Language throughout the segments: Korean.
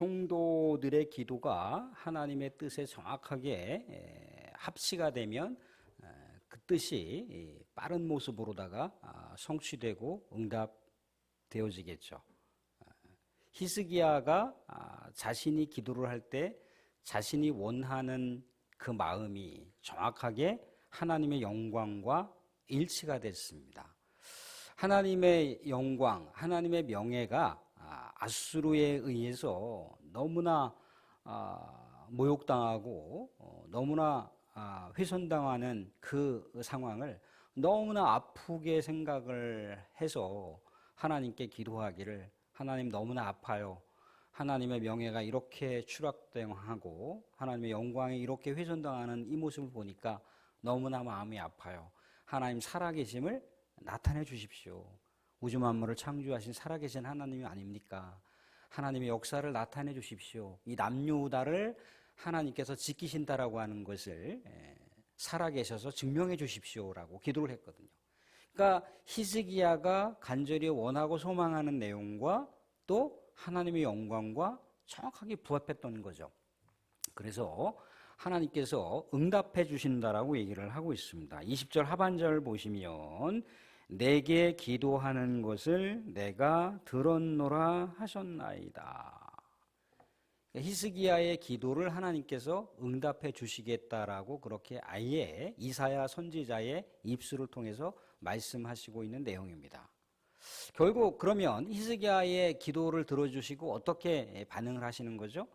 성도들의 기도가 하나님의 뜻에 정확하게 합치가 되면 그 뜻이 빠른 모습으로다가 성취되고 응답되어지겠죠. 히스기야가 자신이 기도를 할 때 자신이 원하는 그 마음이 정확하게 하나님의 영광과 일치가 됐습니다. 하나님의 영광, 하나님의 명예가 아수르에 의해서 너무나 모욕당하고 너무나 훼손당하는 그 상황을 너무나 아프게 생각을 해서 하나님께 기도하기를, 하나님 너무나 아파요. 하나님의 명예가 이렇게 추락당하고 하나님의 영광이 이렇게 훼손당하는 이 모습을 보니까 너무나 마음이 아파요. 하나님 살아계심을 나타내 주십시오. 우주 만물을 창조하신 살아계신 하나님이 아닙니까? 하나님의 역사를 나타내 주십시오. 이 남유다를 하나님께서 지키신다라고 하는 것을 살아계셔서 증명해 주십시오라고 기도를 했거든요. 그러니까 히스기야가 간절히 원하고 소망하는 내용과 또 하나님의 영광과 정확하게 부합했던 거죠. 그래서 하나님께서 응답해 주신다라고 얘기를 하고 있습니다. 20절 하반절 보시면 내게 기도하는 것을 내가 들었노라 하셨나이다. 히스기야의 기도를 하나님께서 응답해 주시겠다라고 그렇게 아예 이사야 선지자의 입술을 통해서 말씀하시고 있는 내용입니다. 결국 그러면 히스기야의 기도를 들어주시고 어떻게 반응을 하시는 거죠?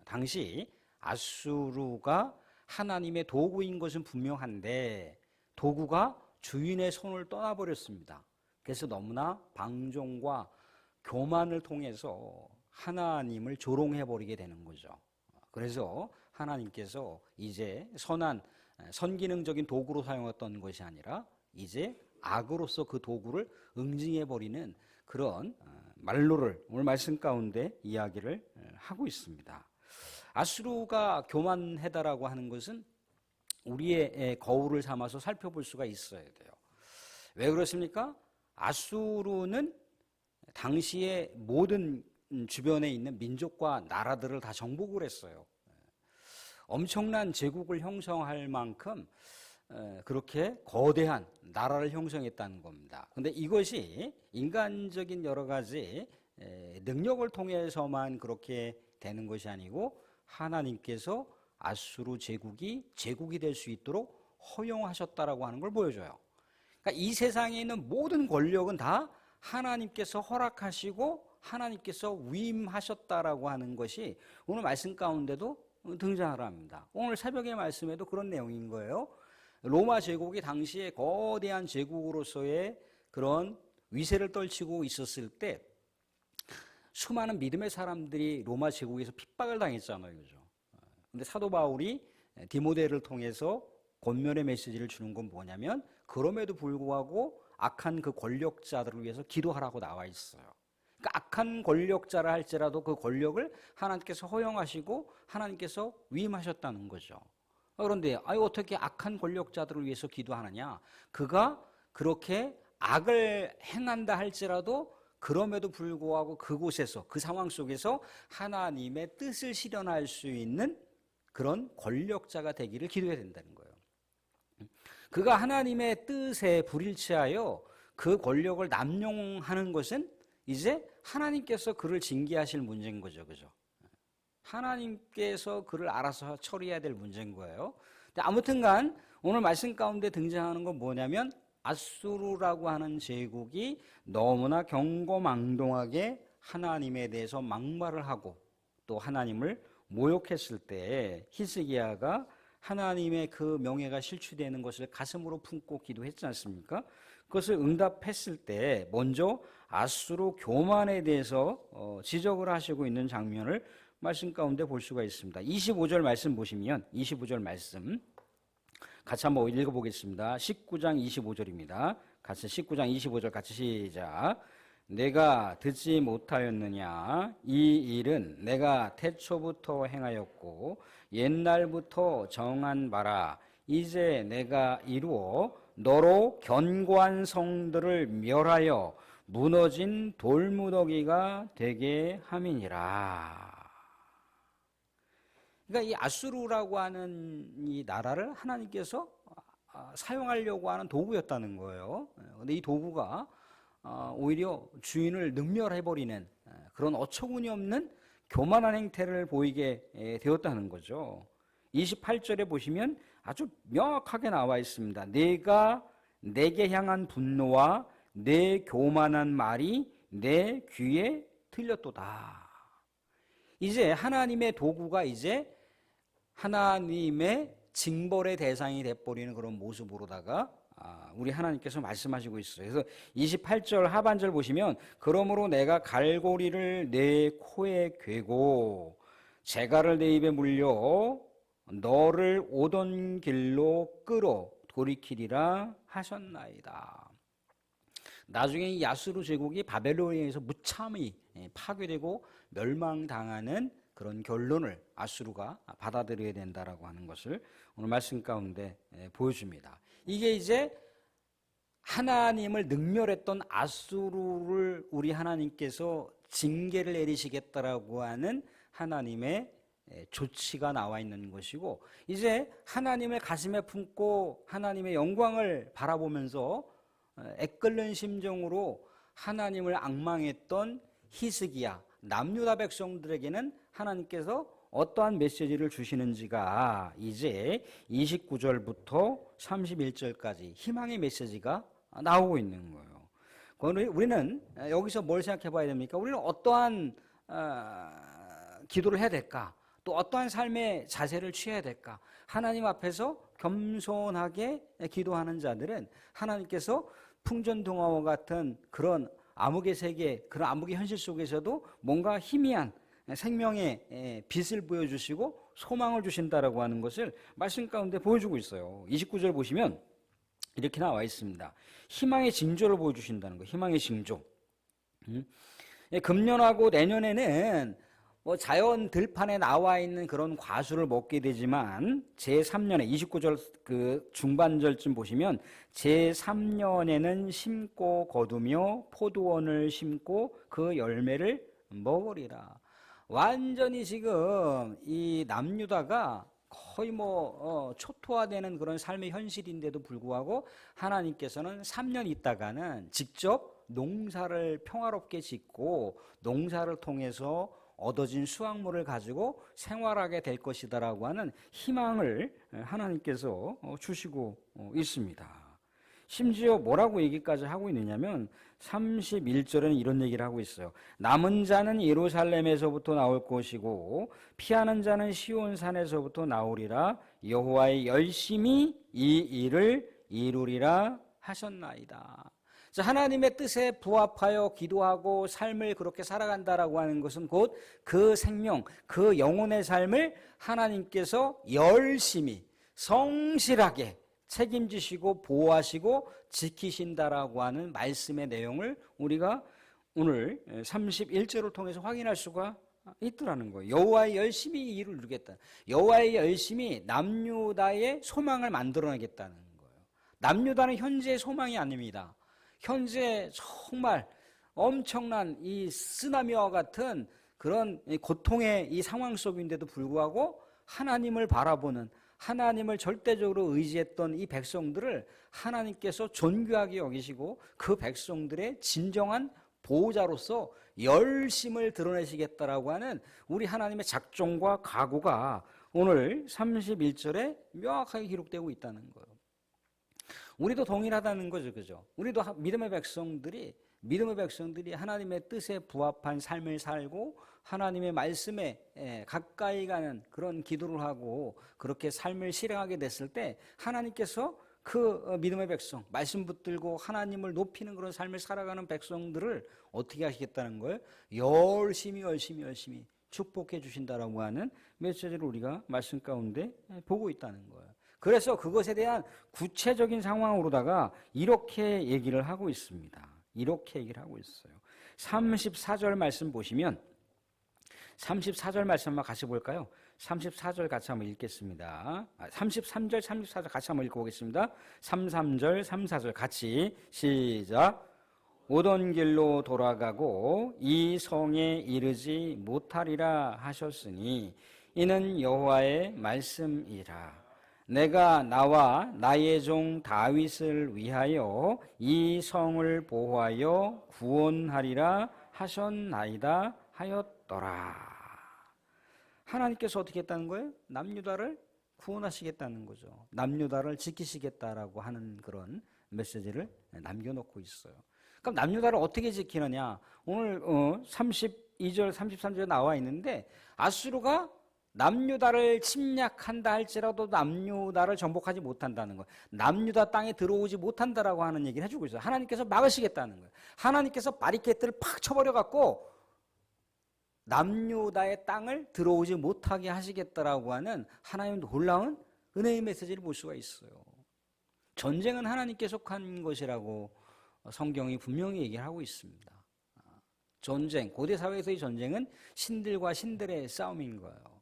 당시 아수르가 하나님의 도구인 것은 분명한데 도구가 주인의 손을 떠나버렸습니다. 그래서 너무나 방종과 교만을 통해서 하나님을 조롱해버리게 되는 거죠. 그래서 하나님께서 이제 선한 선기능적인 도구로 사용했던 것이 아니라 이제 악으로서 그 도구를 응징해버리는 그런 말로를 오늘 말씀 가운데 이야기를 하고 있습니다. 아수르가 교만하다라고 하는 것은 우리의 거울을 삼아서 살펴볼 수가 있어야 돼요. 왜 그렇습니까? 아수르는 당시에 모든 주변에 있는 민족과 나라들을 다 정복을 했어요. 엄청난 제국을 형성할 만큼 그렇게 거대한 나라를 형성했다는 겁니다. 그런데 이것이 인간적인 여러 가지 능력을 통해서만 그렇게 되는 것이 아니고 하나님께서 아수르 제국이 될 수 있도록 허용하셨다라고 하는 걸 보여줘요. 그러니까 이 세상에 있는 모든 권력은 다 하나님께서 허락하시고 하나님께서 위임하셨다라고 하는 것이 오늘 말씀 가운데도 등장을 합니다. 오늘 새벽의 말씀에도 그런 내용인 거예요. 로마 제국이 당시에 거대한 제국으로서의 그런 위세를 떨치고 있었을 때 수많은 믿음의 사람들이 로마 제국에서 핍박을 당했잖아요. 그죠? 근데 사도 바울이 디모데를 통해서 권면의 메시지를 주는 건 뭐냐면 그럼에도 불구하고 악한 그 권력자들을 위해서 기도하라고 나와 있어요. 그러니까 악한 권력자라 할지라도 그 권력을 하나님께서 허용하시고 하나님께서 위임하셨다는 거죠. 그런데 어떻게 악한 권력자들을 위해서 기도하느냐? 그가 그렇게 악을 행한다 할지라도 그럼에도 불구하고 그곳에서 그 상황 속에서 하나님의 뜻을 실현할 수 있는 그런 권력자가 되기를 기도해야 된다는 거예요. 그가 하나님의 뜻에 불일치하여 그 권력을 남용하는 것은 이제 하나님께서 그를 징계하실 문제인 거죠. 그죠? 하나님께서 그를 알아서 처리해야 될 문제인 거예요. 근데 아무튼간 오늘 말씀 가운데 등장하는 건 뭐냐면 아수르라고 하는 제국이 너무나 경거망동하게 하나님에 대해서 막말을 하고 또 하나님을 모욕했을 때 히스기야가 하나님의 그 명예가 실추되는 것을 가슴으로 품고 기도했지 않습니까? 그것을 응답했을 때 먼저 아수르 교만에 대해서 지적을 하시고 있는 장면을 말씀 가운데 볼 수가 있습니다. 25절 말씀 보시면 25절 말씀 같이 한번 읽어보겠습니다. 19장 25절입니다. 같이 19장 25절 같이 시작. 내가 듣지 못하였느냐? 이 일은 내가 태초부터 행하였고 옛날부터 정한 바라. 이제 내가 이루어 너로 견고한 성들을 멸하여 무너진 돌무더기가 되게 함이니라. 그러니까 이 아수르라고 하는 이 나라를 하나님께서 사용하려고 하는 도구였다는 거예요. 근데 이 도구가 오히려 주인을 능멸해버리는 그런 어처구니 없는 교만한 행태를 보이게 되었다는 거죠. 28절에 보시면 아주 명확하게 나와 있습니다. 내가 내게 향한 분노와 내 교만한 말이 내 귀에 들렸도다. 이제 하나님의 도구가 이제 하나님의 징벌의 대상이 돼버리는 그런 모습으로다가 우리 하나님께서 말씀하시고 있어요. 그래서 28절 하반절 보시면 그러므로 내가 갈고리를 내 코에 괴고 재갈을 내 입에 물려 너를 오던 길로 끌어 돌이키리라 하셨나이다. 나중에 이 야수르 제국이 바벨론에 의해서 무참히 파괴되고 멸망당하는 그런 결론을 아수르가 받아들여야 된다라고 하는 것을 오늘 말씀 가운데 보여줍니다. 이게 이제 하나님을 능멸했던 아수르를 우리 하나님께서 징계를 내리시겠다라고 하는 하나님의 조치가 나와 있는 것이고, 이제 하나님을 가슴에 품고 하나님의 영광을 바라보면서 애끓는 심정으로 하나님을 앙망했던 히스기야 남유다 백성들에게는 하나님께서 어떠한 메시지를 주시는지가 이제 29절부터 31절까지 희망의 메시지가 나오고 있는 거예요. 우리는 여기서 뭘 생각해 봐야 됩니까? 우리는 어떠한 기도를 해야 될까? 또 어떠한 삶의 자세를 취해야 될까? 하나님 앞에서 겸손하게 기도하는 자들은 하나님께서 풍전등화와 같은 그런 암흑의 세계, 그런 암흑의 현실 속에서도 뭔가 희미한 생명의 빛을 보여주시고 소망을 주신다라고 하는 것을 말씀 가운데 보여주고 있어요. 29절 보시면 이렇게 나와 있습니다. 희망의 징조를 보여주신다는 거예요. 희망의 징조. 금년하고 내년에는 자연 들판에 나와 있는 그런 과수를 먹게 되지만 제3년에 29절 그 중반절쯤 보시면 제3년에는 심고 거두며 포도원을 심고 그 열매를 먹으리라. 완전히 지금 이 남유다가 거의 초토화되는 그런 삶의 현실인데도 불구하고 하나님께서는 3년 있다가는 직접 농사를 평화롭게 짓고 농사를 통해서 얻어진 수확물을 가지고 생활하게 될 것이다라고 하는 희망을 하나님께서 주시고 있습니다. 심지어 뭐라고 얘기까지 하고 있느냐면 31절에는 이런 얘기를 하고 있어요. 남은 자는 예루살렘에서부터 나올 것이고 피하는 자는 시온산에서부터 나오리라. 여호와의 열심히 이 일을 이루리라 하셨나이다. 자, 하나님의 뜻에 부합하여 기도하고 삶을 그렇게 살아간다라고 하는 것은 곧 그 생명, 그 영혼의 삶을 하나님께서 열심히 성실하게 책임지시고 보호하시고 지키신다라고 하는 말씀의 내용을 우리가 오늘 31절을 통해서 확인할 수가 있더라는 거예요. 여호와의 열심히 이 일을 이루겠다. 여호와의 열심히 남유다의 소망을 만들어내겠다는 거예요. 남유다는 현재의 소망이 아닙니다. 현재 정말 엄청난 이 쓰나미와 같은 그런 고통의 이 상황 속인데도 불구하고 하나님을 바라보는, 하나님을 절대적으로 의지했던 이 백성들을 하나님께서 존귀하게 여기시고 그 백성들의 진정한 보호자로서 열심을 드러내시겠다라고 하는 우리 하나님의 작정과 각오가 오늘 31절에 명확하게 기록되고 있다는 거예요. 우리도 동일하다는 거죠, 그죠? 우리도 믿음의 백성들이 하나님의 뜻에 부합한 삶을 살고 하나님의 말씀에 가까이 가는 그런 기도를 하고 그렇게 삶을 실행하게 됐을 때 하나님께서 그 믿음의 백성, 말씀 붙들고 하나님을 높이는 그런 삶을 살아가는 백성들을 어떻게 하시겠다는 거예요? 열심히 축복해 주신다라고 하는 메시지를 우리가 말씀 가운데 보고 있다는 거예요. 그래서 그것에 대한 구체적인 상황으로다가 이렇게 얘기를 하고 있습니다. 이렇게 얘기를 하고 있어요. 34절 말씀 보시면 34절 말씀 한번 같이 볼까요? 34절 같이 한번 읽겠습니다. 33절, 34절 같이 한번 읽어보겠습니다. 33절, 34절 같이 시작. 오던 길로 돌아가고 이 성에 이르지 못하리라 하셨으니 이는 여호와의 말씀이라. 내가 나와 나의 종 다윗을 위하여 이 성을 보호하여 구원하리라 하셨나이다 하였더라. 하나님께서 어떻게 했다는 거예요? 남유다를 구원하시겠다는 거죠. 남유다를 지키시겠다라고 하는 그런 메시지를 남겨놓고 있어요. 그럼 남유다를 어떻게 지키느냐? 오늘 32절, 33절에 나와 있는데 아수르가 남유다를 침략한다 할지라도 남유다를 정복하지 못한다는 거예요. 남유다 땅에 들어오지 못한다라고 하는 얘기를 해주고 있어요. 하나님께서 막으시겠다는 거예요. 하나님께서 바리케이트를 팍 쳐버려갖고 남유다의 땅을 들어오지 못하게 하시겠다라고 하는 하나님의 놀라운 은혜의 메시지를 볼 수가 있어요. 전쟁은 하나님께 속한 것이라고 성경이 분명히 얘기를 하고 있습니다. 전쟁, 고대 사회에서의 전쟁은 신들과 신들의 싸움인 거예요.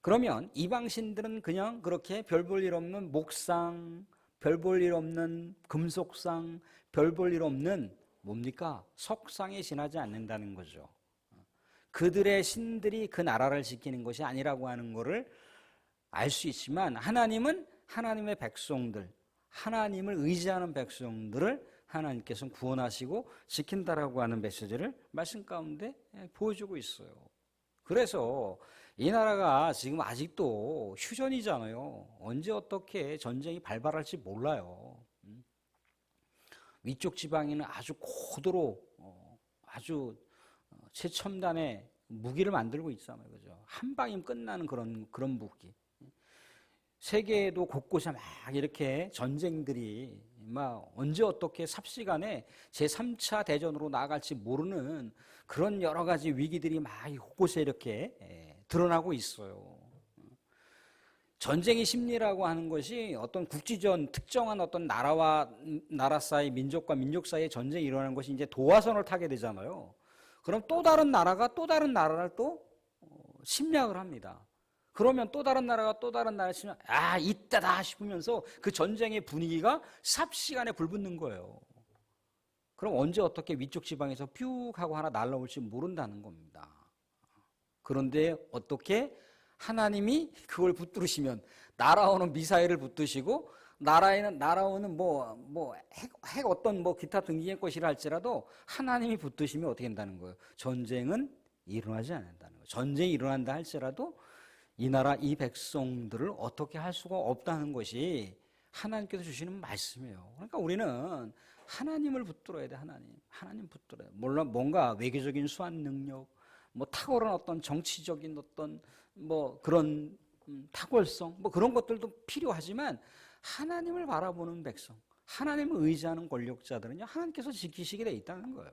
그러면 이방 신들은 그냥 그렇게 별 볼 일 없는 목상, 별 볼 일 없는 금속상, 별 볼 일 없는 뭡니까? 석상에 지나지 않는다는 거죠. 그들의 신들이 그 나라를 지키는 것이 아니라고 하는 것을 알 수 있지만 하나님은 하나님의 백성들, 하나님을 의지하는 백성들을 하나님께서 구원하시고 지킨다라고 하는 메시지를 말씀 가운데 보여주고 있어요. 그래서 이 나라가 지금 아직도 휴전이잖아요. 언제 어떻게 전쟁이 발발할지 몰라요. 위쪽 지방에는 아주 고도로 아주 최첨단의 무기를 만들고 있잖아요. 그죠? 한 방이면 끝나는 그런 무기. 세계에도 곳곳에 막 이렇게 전쟁들이 막 언제 어떻게 삽시간에 제3차 대전으로 나아갈지 모르는 그런 여러 가지 위기들이 막 곳곳에 이렇게 드러나고 있어요. 전쟁의 심리라고 하는 것이 어떤 국지전, 특정한 어떤 나라와 나라 사이, 민족과 민족 사이의 전쟁이 일어나는 것이 이제 도화선을 타게 되잖아요. 그럼 또 다른 나라가 또 다른 나라를 또 침략을 합니다. 그러면 또 다른 나라가 또 다른 나라를 침략, 이때다 싶으면서 그 전쟁의 분위기가 삽시간에 불붙는 거예요. 그럼 언제 어떻게 위쪽 지방에서 뿅 하고 하나 날라올지 모른다는 겁니다. 그런데 어떻게 하나님이 그걸 붙들으시면 날아오는 미사일을 붙드시고 날아오는 핵 어떤 기타 등등의 것이라 할지라도 하나님이 붙드시면 어떻게 된다는 거예요? 전쟁은 일어나지 않는다는 거예요. 전쟁이 일어난다 할지라도 이 나라 이 백성들을 어떻게 할 수가 없다는 것이 하나님께서 주시는 말씀이에요. 그러니까 우리는 하나님을 붙들어야 돼. 하나님 붙들어야 돼. 물론 뭔가 외교적인 수완 능력, 탁월한 어떤 정치적인 어떤 그런 탁월성, 그런 것들도 필요하지만 하나님을 바라보는 백성, 하나님을 의지하는 권력자들은요, 하나님께서 지키시게 돼 있다는 거예요.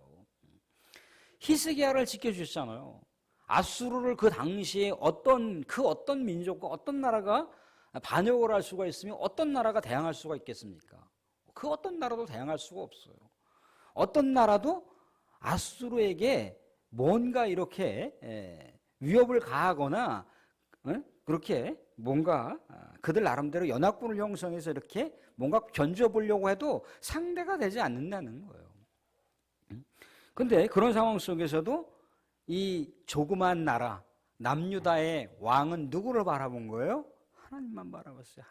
히스기야를 지켜주셨잖아요. 아수르를 그 당시에 어떤 민족과 어떤 나라가 반역을 할 수가 있으며 어떤 나라가 대항할 수가 있겠습니까? 그 어떤 나라도 대항할 수가 없어요. 어떤 나라도 아수르에게 뭔가 이렇게 위협을 가하거나 그렇게 뭔가 그들 나름대로 연합군을 형성해서 이렇게 뭔가 견뎌보려고 해도 상대가 되지 않는다는 거예요. 그런데 그런 상황 속에서도 이 조그만 나라 남유다의 왕은 누구를 바라본 거예요? 하나님만 바라봤어요.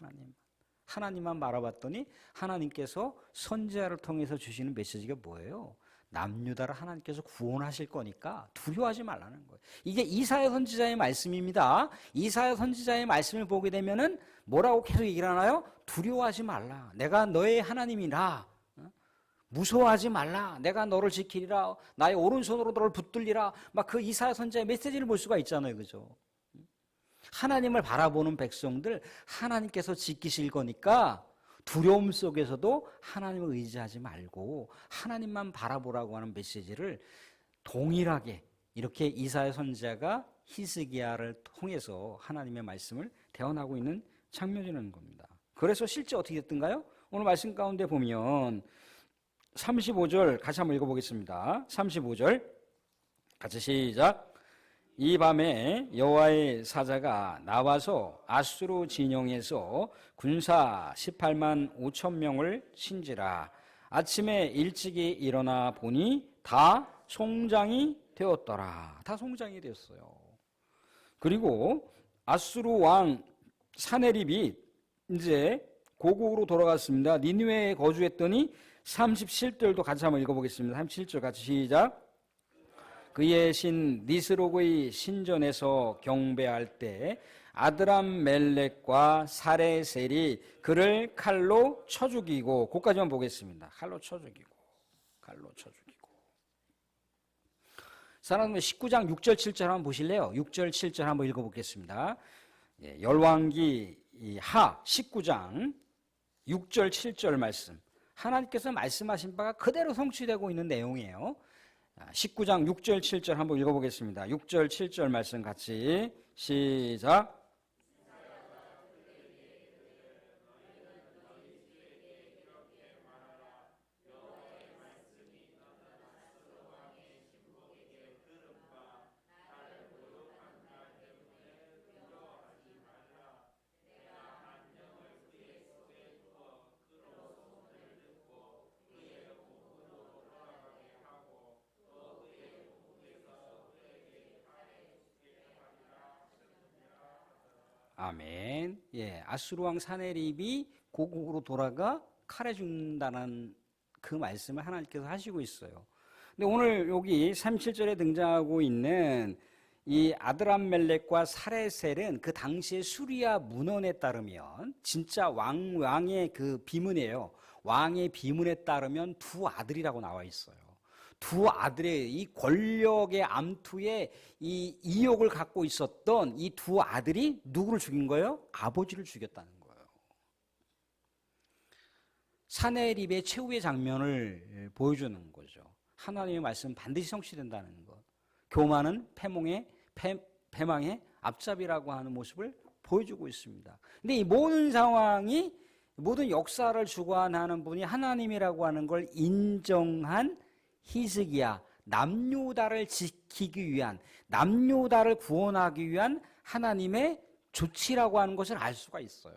하나님만 바라봤더니 하나님께서 선지자를 통해서 주시는 메시지가 뭐예요? 남유다를 하나님께서 구원하실 거니까 두려워하지 말라는 거예요. 이게 이사야 선지자의 말씀입니다. 이사야 선지자의 말씀을 보게 되면은 뭐라고 계속 얘기를 하나요? 두려워하지 말라. 내가 너의 하나님이라. 무서워하지 말라. 내가 너를 지키리라. 나의 오른손으로 너를 붙들리라. 막 그 이사야 선지자의 메시지를 볼 수가 있잖아요. 그죠? 하나님을 바라보는 백성들 하나님께서 지키실 거니까 두려움 속에서도 하나님을 의지하지 말고 하나님만 바라보라고 하는 메시지를 동일하게 이렇게 이사야 선지자가 히스기야를 통해서 하나님의 말씀을 대언하고 있는 장면이라는 겁니다. 그래서 실제 어떻게 됐던가요? 오늘 말씀 가운데 보면 35절 같이 한번 읽어보겠습니다. 35절 같이 시작. 이 밤에 여호와의 사자가 나와서 아수르 진영에서 군사 18만 5천 명을 친지라. 아침에 일찍이 일어나 보니 다 송장이 되었더라. 다 송장이 되었어요. 그리고 아수르 왕 사네립이 이제 고국으로 돌아갔습니다. 니느웨에 거주했더니 37절도 같이 한번 읽어보겠습니다. 37절 같이 시작. 그의 신 니스록의 신전에서 경배할 때 아드람멜렉과 사레셀이 그를 칼로 쳐 죽이고, 그것까지만 보겠습니다. 칼로 쳐 죽이고. 사랑하는 19장 6절 7절 한번 보실래요? 6절 7절 한번 읽어보겠습니다. 열왕기 하 19장 6절 7절 말씀, 하나님께서 말씀하신 바가 그대로 성취되고 있는 내용이에요. 19장 6절 7절 한번 읽어보겠습니다. 6절 7절 말씀 같이 시작. 아멘. 아수르 왕 사네립이 고국으로 돌아가 칼에 죽는다는 그 말씀을 하나님께서 하시고 있어요. 근데 오늘 여기 37절에 등장하고 있는 이 아드람멜렉과 사레셀은 그 당시의 수리아 문헌에 따르면 진짜 왕의 그 비문이에요. 왕의 비문에 따르면 두 아들이라고 나와 있어요. 두 아들의 이 권력의 암투에 이 이욕을 갖고 있었던 이 두 아들이 누구를 죽인 거예요? 아버지를 죽였다는 거예요. 사네립의 최후의 장면을 보여주는 거죠. 하나님의 말씀은 반드시 성취된다는 것. 교만은 패망의 앞잡이라고 하는 모습을 보여주고 있습니다. 근데 이 모든 상황이, 모든 역사를 주관하는 분이 하나님이라고 하는 걸 인정한 히스기야, 남유다를 지키기 위한, 남유다를 구원하기 위한 하나님의 조치라고 하는 것을 알 수가 있어요.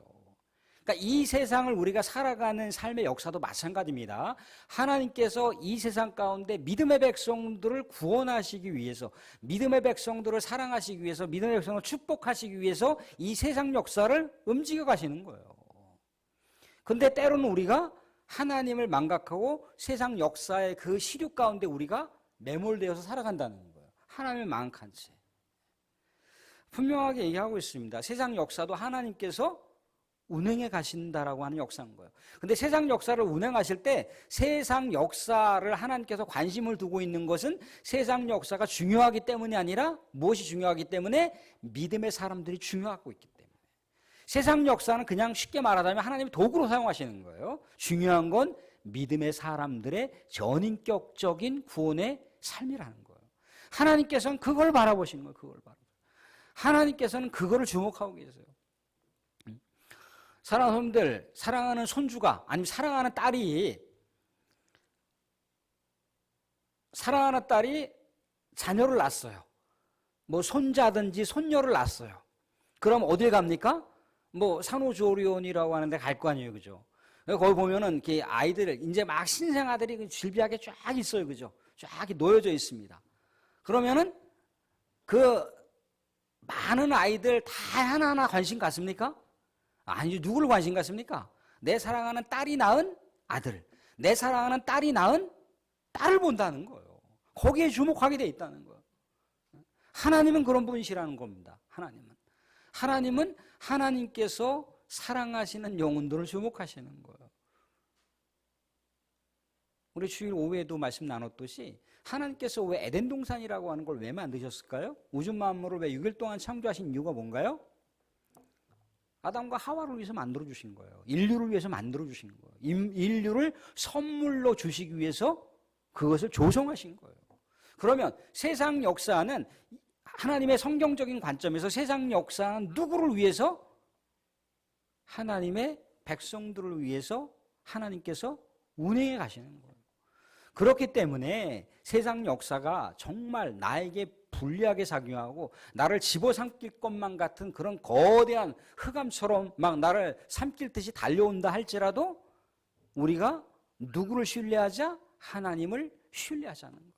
그러니까 이 세상을 우리가 살아가는 삶의 역사도 마찬가지입니다. 하나님께서 이 세상 가운데 믿음의 백성들을 구원하시기 위해서, 믿음의 백성들을 사랑하시기 위해서, 믿음의 백성을 축복하시기 위해서 이 세상 역사를 움직여 가시는 거예요. 근데 때로는 우리가 하나님을 망각하고 세상 역사의 그 시류 가운데 우리가 매몰되어서 살아간다는 거예요. 하나님을 망각한 채. 분명하게 얘기하고 있습니다. 세상 역사도 하나님께서 운행해 가신다라고 하는 역사인 거예요. 근데 세상 역사를 운행하실 때 세상 역사를 하나님께서 관심을 두고 있는 것은 세상 역사가 중요하기 때문이 아니라 무엇이 중요하기 때문에? 믿음의 사람들이 중요하고 있기 때문에. 세상 역사는 그냥 쉽게 말하자면 하나님이 도구로 사용하시는 거예요. 중요한 건 믿음의 사람들의 전인격적인 구원의 삶이라는 거예요. 하나님께서는 그걸 바라보시는 거예요. 그걸 바라보시는 거예요. 하나님께서는 그거를 주목하고 계세요. 사랑하는 사람들, 사랑하는 손주가, 아니면 사랑하는 딸이 자녀를 낳았어요. 뭐 손자든지 손녀를 낳았어요. 그럼 어딜 갑니까? 뭐 산후조리원이라고 하는데 갈 거 아니에요, 그죠? 거기 보면은 아이들 이제 막 신생아들이 질비하게 쫙 있어요, 그죠? 쫙 놓여져 있습니다. 그러면은 그 많은 아이들 다 하나하나 관심 갖습니까? 아니, 누구를 관심 갖습니까? 내 사랑하는 딸이 낳은 아들, 내 사랑하는 딸이 낳은 딸을 본다는 거예요. 거기에 주목하게 돼 있다는 거예요. 하나님은 그런 분이시라는 겁니다. 하나님은 하나님께서 사랑하시는 영혼들을 주목하시는 거예요. 우리 주일 오후에도 말씀 나눴듯이 하나님께서 왜 에덴 동산이라고 하는 걸 왜 만드셨을까요? 우주 만물을 왜 6일 동안 창조하신 이유가 뭔가요? 아담과 하와를 위해서 만들어주신 거예요. 인류를 위해서 만들어주신 거예요. 인류를 선물로 주시기 위해서 그것을 조성하신 거예요. 그러면 세상 역사는, 하나님의 성경적인 관점에서 세상 역사는 누구를 위해서? 하나님의 백성들을 위해서 하나님께서 운행해 가시는 거예요. 그렇기 때문에 세상 역사가 정말 나에게 불리하게 작용하고 나를 집어삼킬 것만 같은 그런 거대한 흑암처럼 막 나를 삼킬 듯이 달려온다 할지라도 우리가 누구를 신뢰하자? 하나님을 신뢰하자는 거예요.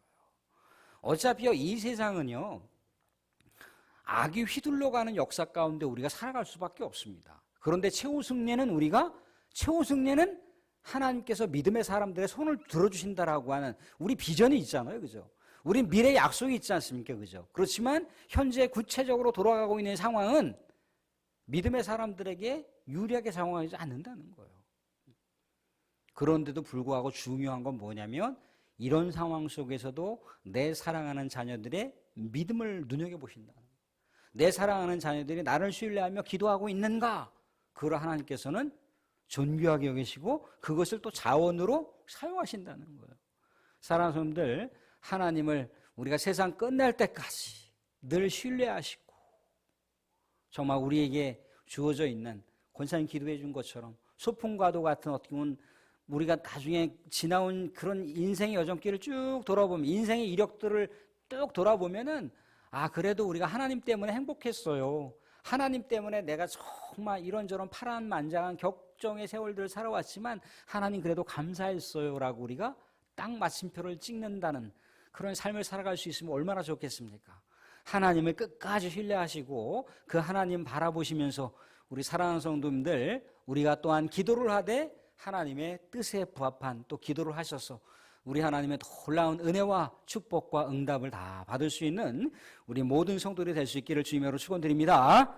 어차피요, 이 세상은요, 악이 휘둘러가는 역사 가운데 우리가 살아갈 수밖에 없습니다. 그런데 최후 승리는 하나님께서 믿음의 사람들의 손을 들어주신다라고 하는 우리 비전이 있잖아요. 그죠? 우리 미래 약속이 있지 않습니까? 그죠? 그렇지만 현재 구체적으로 돌아가고 있는 상황은 믿음의 사람들에게 유리하게 상황하지 않는다는 거예요. 그런데도 불구하고 중요한 건 뭐냐면 이런 상황 속에서도 내 사랑하는 자녀들의 믿음을 눈여겨보신다는 거예요. 내 사랑하는 자녀들이 나를 신뢰하며 기도하고 있는가? 그걸 하나님께서는 존귀하게 여기시고 그것을 또 자원으로 사용하신다는 거예요. 사랑하는 성도들, 하나님을 우리가 세상 끝날 때까지 늘 신뢰하시고 정말 우리에게 주어져 있는 권사님 기도해 준 것처럼 소풍과도 같은 어떻게 보면 우리가 나중에 지나온 그런 인생의 여정길을 쭉 돌아보면 인생의 이력들을 쭉 돌아보면은 그래도 우리가 하나님 때문에 행복했어요. 하나님 때문에 내가 정말 이런저런 파란만장한 격정의 세월들을 살아왔지만 하나님 그래도 감사했어요 라고 우리가 딱 마침표를 찍는다는 그런 삶을 살아갈 수 있으면 얼마나 좋겠습니까? 하나님을 끝까지 신뢰하시고 그 하나님 바라보시면서 우리 사랑하는 성도님들 우리가 또한 기도를 하되 하나님의 뜻에 부합한 또 기도를 하셔서 우리 하나님의 놀라운 은혜와 축복과 응답을 다 받을 수 있는 우리 모든 성도들이 될 수 있기를 주님으로 축원드립니다.